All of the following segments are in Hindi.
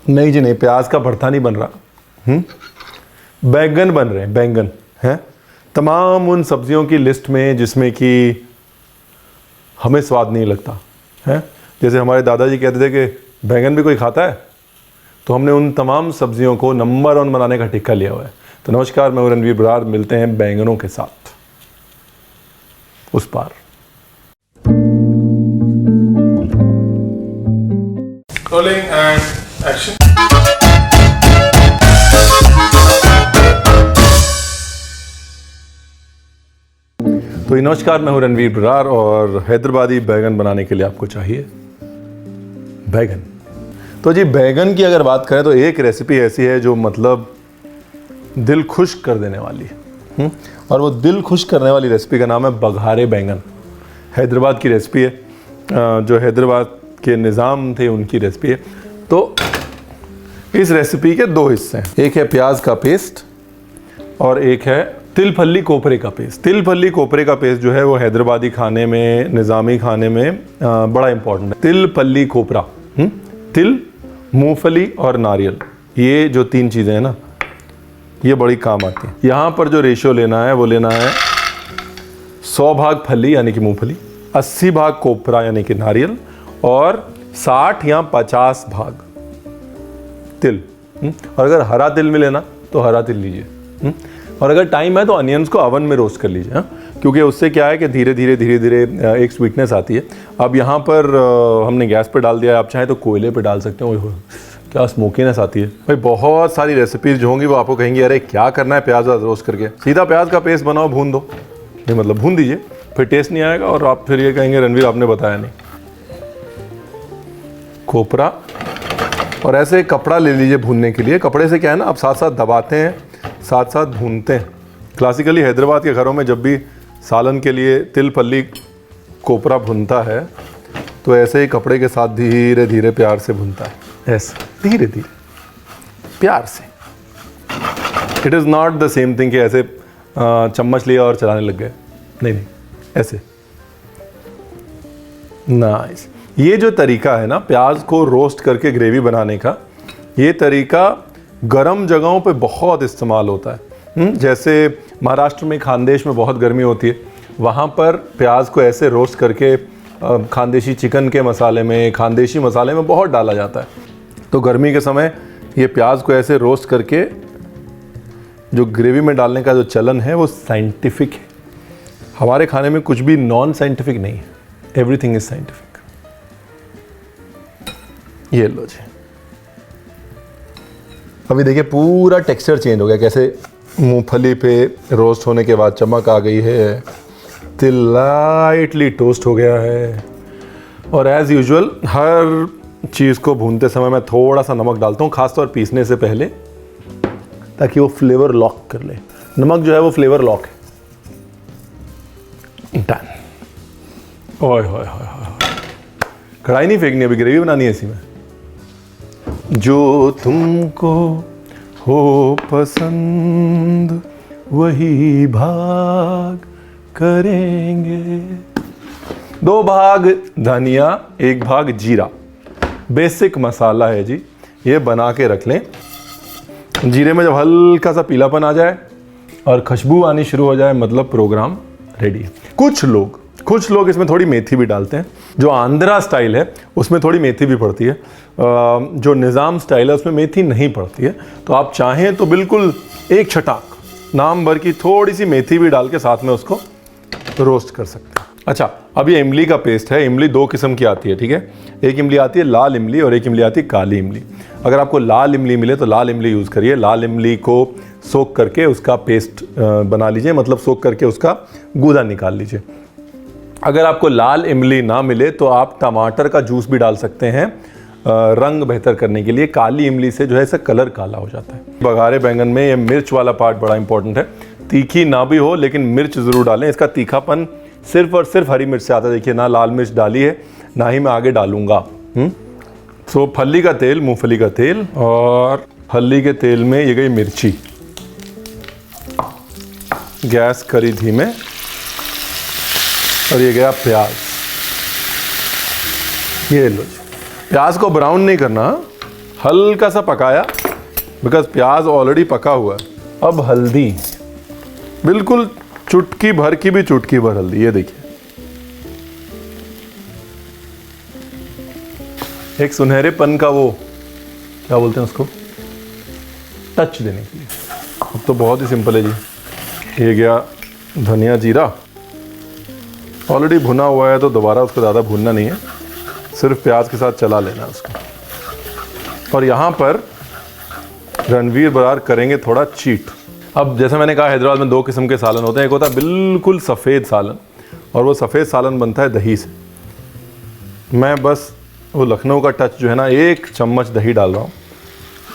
नहीं जी नहीं, प्याज का भरता नहीं बन रहा। बैंगन बन रहे हैं, बैंगन हैं। तमाम उन सब्जियों की लिस्ट में जिसमें कि हमें स्वाद नहीं लगता है। जैसे हमारे दादाजी कहते थे कि बैंगन भी कोई खाता है, तो हमने उन तमाम सब्जियों को नंबर 1 बनाने का ठेका लिया हुआ है। तो नमस्कार, मैं रणवीर बरार, मिलते हैं बैंगनों के साथ उस पार। Rolling and action. तो नमस्कार, मैं हूं रणवीर बरार और हैदराबादी बैगन बनाने के लिए आपको चाहिए बैगन। तो जी बैगन की अगर बात करें तो एक रेसिपी ऐसी है जो मतलब दिल खुश कर देने वाली है। और वो दिल खुश करने वाली रेसिपी का नाम है बघारे बैंगन। हैदराबाद की रेसिपी है, जो हैदराबाद के निज़ाम थे उनकी रेसिपी है। तो इस रेसिपी के 2 हिस्से हैं, एक है प्याज का पेस्ट और एक है तिल फल्ली कोपरे का पेस्ट। तिल फल्ली कोपरे का पेस्ट जो है वो हैदराबादी खाने में, निज़ामी खाने में बड़ा इंपॉर्टेंट है। तिल फल्ली कोपरा, तिल, मूंगफली और नारियल, ये जो 3 चीज़ें हैं ना, ये बड़ी काम आती हैं। यहाँ पर जो रेशियो लेना है वो लेना है 100 भाग फली यानी कि मूंगफली, 80 भाग कोपरा यानी कि नारियल और 60 या 50 भाग तिल। और अगर हरा तिल मिले ना तो हरा तिल लीजिए। और अगर टाइम है तो अनियंस को ओवन में रोस्ट कर लीजिए, क्योंकि उससे क्या है कि धीरे धीरे एक स्वीटनेस आती है। अब यहाँ पर हमने गैस पर डाल दिया है, आप चाहें तो कोयले पे डाल सकते हैं। क्या स्मोकीनेस आती है भाई। बहुत सारी रेसिपीज जो होंगी वो आपको कहेंगी अरे क्या करना है प्याज रोस्ट करके, सीधा प्याज का पेस्ट बनाओ, भून दो। नहीं मतलब भून दीजिए, फिर टेस्ट नहीं आएगा और आप फिर ये कहेंगे रणवीर आपने बताया नहीं। कोपरा और ऐसे कपड़ा ले लीजिए भूनने के लिए। कपड़े से क्या है ना, आप साथ साथ दबाते हैं, साथ साथ भूनते हैं। क्लासिकली हैदराबाद के घरों में जब भी सालन के लिए तिल फल्ली कोपरा भुनता है तो ऐसे ही कपड़े के साथ धीरे धीरे प्यार से भुनता है, ऐसे धीरे धीरे प्यार से। It is not the same thing कि ऐसे चम्मच लिया और चलाने लग गए, नहीं नहीं, ऐसे। नाइस। ये जो तरीका है ना प्याज को रोस्ट करके ग्रेवी बनाने का, ये तरीका गर्म जगहों पे बहुत इस्तेमाल होता है। जैसे महाराष्ट्र में, खानदेश में बहुत गर्मी होती है, वहाँ पर प्याज को ऐसे रोस्ट करके खानदेशी चिकन के मसाले में, खानदेशी मसाले में बहुत डाला जाता है। तो गर्मी के समय ये प्याज को ऐसे रोस्ट करके जो ग्रेवी में डालने का जो चलन है वो साइंटिफिक है। हमारे खाने में कुछ भी नॉन साइंटिफिक नहीं है, एवरीथिंग इज साइंटिफिक। ये लो जी, अभी देखिए पूरा टेक्सचर चेंज हो गया, कैसे मूंगफली पे रोस्ट होने के बाद चमक आ गई है, तिल लाइटली टोस्ट हो गया है। और एज़ यूजुअल हर चीज़ को भूनते समय मैं थोड़ा सा नमक डालता हूँ, खासतौर पीसने से पहले, ताकि वो फ्लेवर लॉक कर ले। नमक जो है वो फ्लेवर लॉक है। डन। ओए होए होए, कढ़ाई नहीं फेंकनी, अभी ग्रेवी बनानी है इसी में। जो तुमको हो पसंद वही भाग करेंगे। 2 भाग धनिया, 1 भाग जीरा, बेसिक मसाला है जी, ये बना के रख लें। जीरे में जब हल्का सा पीलापन आ जाए और खुशबू आनी शुरू हो जाए, मतलब प्रोग्राम रेडी है। कुछ लोग इसमें थोड़ी मेथी भी डालते हैं। जो आंध्रा स्टाइल है उसमें थोड़ी मेथी भी पड़ती है, जो निज़ाम स्टाइल है उसमें मेथी नहीं पड़ती है। तो आप चाहें तो बिल्कुल एक छटाक नाम भर की थोड़ी सी मेथी भी डाल के साथ में उसको रोस्ट कर सकते हैं। अच्छा, अब ये इमली का पेस्ट है। इमली 2 किस्म की आती है, ठीक है। एक इमली आती है लाल इमली और एक इमली आती है काली इमली। अगर आपको लाल इमली मिले तो लाल इमली यूज़ करिए। लाल इमली को सोख करके उसका पेस्ट बना लीजिए, मतलब सोख करके उसका गूदा निकाल लीजिए। अगर आपको लाल इमली ना मिले तो आप टमाटर का जूस भी डाल सकते हैं रंग बेहतर करने के लिए। काली इमली से जो है इसका कलर काला हो जाता है। बघारे बैंगन में ये मिर्च वाला पार्ट बड़ा इंपॉर्टेंट है। तीखी ना भी हो लेकिन मिर्च ज़रूर डालें। इसका तीखापन सिर्फ और सिर्फ हरी मिर्च से आता है। देखिए ना लाल मिर्च डाली है, ना ही मैं आगे डालूंगा। सो फली का तेल, मूंगफली का तेल और फली के तेल में ये गई मिर्ची। गैस करी धीमे और ये गया प्याज। ये लो, प्याज को ब्राउन नहीं करना, हल्का सा पकाया, बिकॉज प्याज ऑलरेडी पका हुआ है। अब हल्दी, बिल्कुल चुटकी भर की भी चुटकी भर हल्दी, ये देखिए। एक सुनहरेपन का वो क्या बोलते हैं उसको, टच देने के लिए। अब तो बहुत ही सिंपल है जी। ये गया धनिया जीरा, ऑलरेडी भुना हुआ है तो दोबारा उसको ज़्यादा भूनना नहीं है, सिर्फ प्याज के साथ चला लेना है उसको। और यहाँ पर रणवीर बरार करेंगे थोड़ा चीट। अब जैसे मैंने कहा, हैदराबाद में 2 किस्म के सालन होते हैं। एक होता है बिल्कुल सफ़ेद सालन, और वो सफ़ेद सालन बनता है दही से। मैं बस वो लखनऊ का टच जो है ना, 1 चम्मच दही डाल रहा हूँ,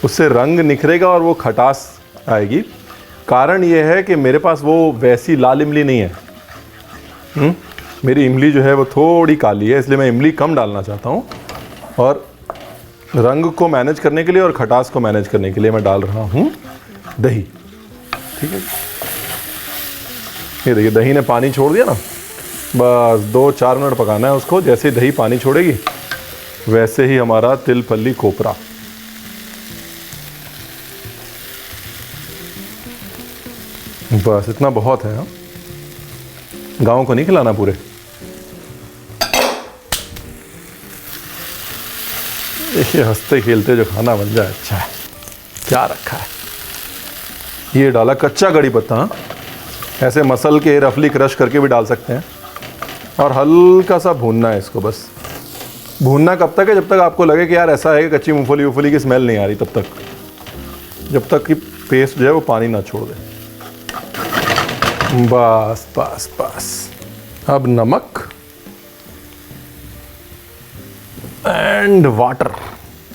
उससे रंग निखरेगा और वो खटास आएगी। कारण ये है कि मेरे पास वो वैसी लाल इमली नहीं है। मेरी इमली जो है वो थोड़ी काली है, इसलिए मैं इमली कम डालना चाहता हूँ। और रंग को मैनेज करने के लिए और खटास को मैनेज करने के लिए मैं डाल रहा हूँ दही। ठीक है, ये देखिए दही ने पानी छोड़ दिया ना, बस 2-4 मिनट पकाना है उसको। जैसे दही पानी छोड़ेगी वैसे ही हमारा तिल फल्ली कोपरा। बस इतना बहुत है। गाँव को नहीं खिलाना पूरे। देखिए हंसते खेलते जो खाना बन जाए अच्छा है। क्या रखा है, ये डाला कच्चा कड़ी पत्ता, ऐसे मसल के रफली क्रश करके भी डाल सकते हैं। और हल्का सा भूनना है इसको। बस भूनना कब तक है, जब तक आपको लगे कि यार ऐसा है कि कच्ची मूंगफली की स्मेल नहीं आ रही, तब तक, जब तक कि पेस्ट जो है वो पानी ना छोड़ दे। बस बस बस। अब नमक एंड वाटर,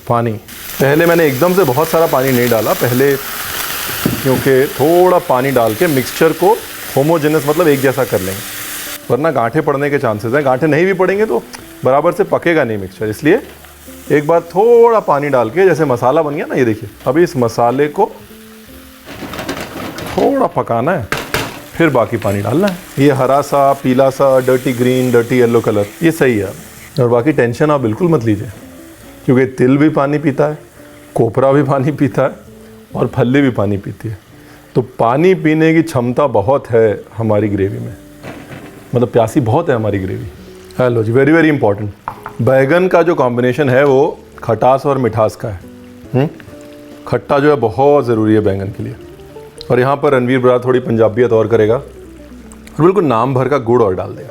पानी। पहले मैंने एकदम से बहुत सारा पानी नहीं डाला पहले, क्योंकि थोड़ा पानी डाल के मिक्सचर को होमोजेनस, मतलब एक जैसा कर लेंगे, वरना गांठे पड़ने के चांसेस हैं। गांठे नहीं भी पड़ेंगे तो बराबर से पकेगा नहीं मिक्सचर। इसलिए एक बार थोड़ा पानी डाल के, जैसे मसाला बन गया ना, ये देखिए, अभी इस मसाले को थोड़ा पकाना है, फिर बाकी पानी डालना है। ये हरा सा, पीला सा, dirty green, dirty yellow colour, ये सही है। और बाकी टेंशन आप बिल्कुल मत लीजिए, क्योंकि तिल भी पानी पीता है, कोपरा भी पानी पीता है, और फल्ली भी पानी पीती है। तो पानी पीने की क्षमता बहुत है हमारी ग्रेवी में, मतलब प्यासी बहुत है हमारी ग्रेवी। हेलो जी, वेरी वेरी इंपॉर्टेंट। बैगन का जो कॉम्बिनेशन है वो खटास और मिठास का है। खट्टा जो है बहुत ज़रूरी है बैंगन के लिए। और यहाँ पर रणवीर बरार थोड़ी पंजाबियत और करेगा, और बिल्कुल नाम भर का गुड़ और डाल देगा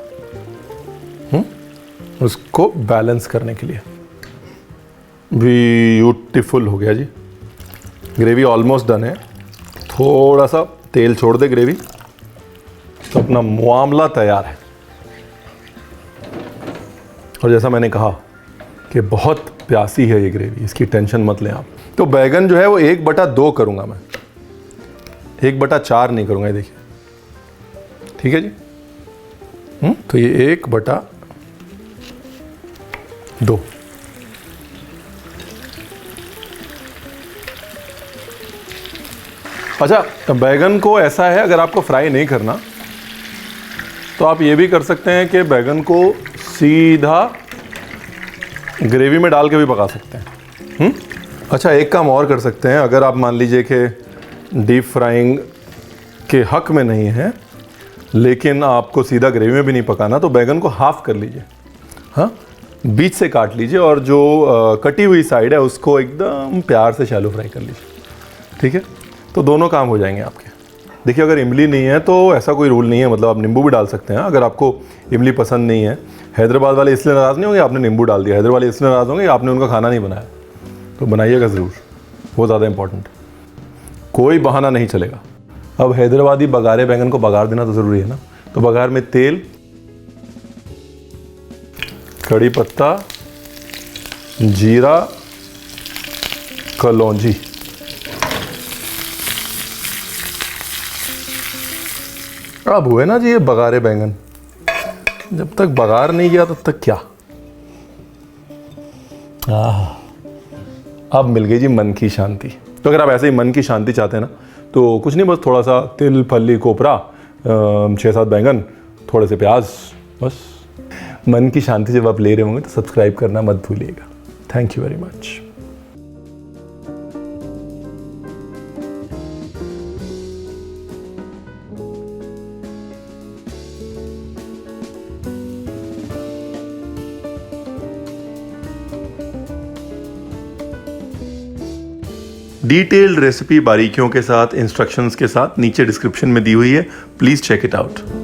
उसको बैलेंस करने के लिए। ब्यूटीफुल हो गया जी। ग्रेवी ऑलमोस्ट डन है। थोड़ा सा तेल छोड़ दे ग्रेवी तो अपना मामला तैयार है। और जैसा मैंने कहा कि बहुत प्यासी है ये ग्रेवी, इसकी टेंशन मत लें आप। तो बैगन जो है वो 1/2 करूँगा मैं, 1/4 नहीं करूँगा, ये देखिए। ठीक है जी। तो ये 1/2। अच्छा, बैगन को ऐसा है, अगर आपको फ्राई नहीं करना तो आप ये भी कर सकते हैं कि बैगन को सीधा ग्रेवी में डाल के भी पका सकते हैं। अच्छा, एक काम और कर सकते हैं, अगर आप मान लीजिए कि डीप फ्राइंग के हक में नहीं है, लेकिन आपको सीधा ग्रेवी में भी नहीं पकाना, तो बैगन को हाफ कर लीजिए। हाँ, बीच से काट लीजिए, और जो कटी हुई साइड है उसको एकदम प्यार से शैलो फ्राई कर लीजिए। ठीक है, तो दोनों काम हो जाएंगे आपके। देखिए, अगर इमली नहीं है तो ऐसा कोई रूल नहीं है, मतलब आप नींबू भी डाल सकते हैं। अगर आपको इमली पसंद नहीं है, हैदराबाद वाले इसलिए नाराज़ नहीं होंगे आपने नींबू डाल दिया, हैदराबाद वाले इसलिए नाराज़ होंगे आपने उनका खाना नहीं बनाया। तो बनाइएगा ज़रूर, वो ज़्यादा इंपॉर्टेंट। कोई बहाना नहीं चलेगा। अब हैदराबादी बघारे बैंगन को बघार देना तो ज़रूरी है ना। तो बघार में तेल, कड़ी पत्ता, जीरा, कलौंजी, अब हुए ना जी ये बघारे बैंगन। जब तक बघार नहीं गया तब तक क्या। अब मिल गई जी मन की शांति। तो अगर आप ऐसे ही मन की शांति चाहते हैं ना, तो कुछ नहीं, बस थोड़ा सा तिल फल्ली कोपरा, 6-7 बैंगन, थोड़े से प्याज, बस। मन की शांति जब आप ले रहे होंगे तो सब्सक्राइब करना मत भूलिएगा। Thank you very much. Detailed recipe बारीकियों के साथ, इंस्ट्रक्शंस के साथ नीचे डिस्क्रिप्शन में दी हुई है, प्लीज़ चेक इट आउट।